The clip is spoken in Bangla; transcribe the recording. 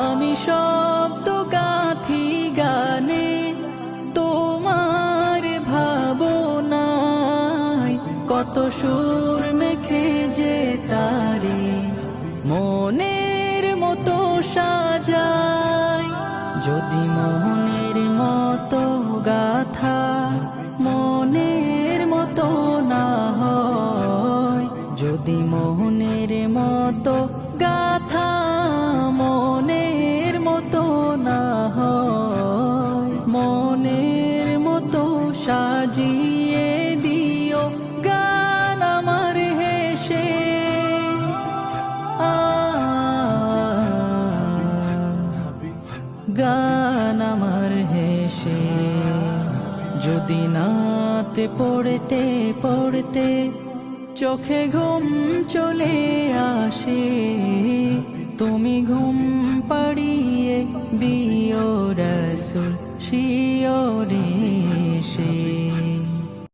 আমি শব্দ গাথি গানে তোমার ভাবনায়, কত সুর মেখে যে তারে মনের মতো সাজাই। যদি মনের মতো গাথা মনের মতো না হয়, যদি মনের মতো গাথা মনের মতো না হয়, মনের মতো সাজিয়ে দিও গান আমার হেসে। গান আমার হেসে। যদি নাতে পড়তে পড়তে চোখে ঘুম চলে আসে, তুমি ঘুম পাড়িয়ে দিও রাসূল শিয়রে।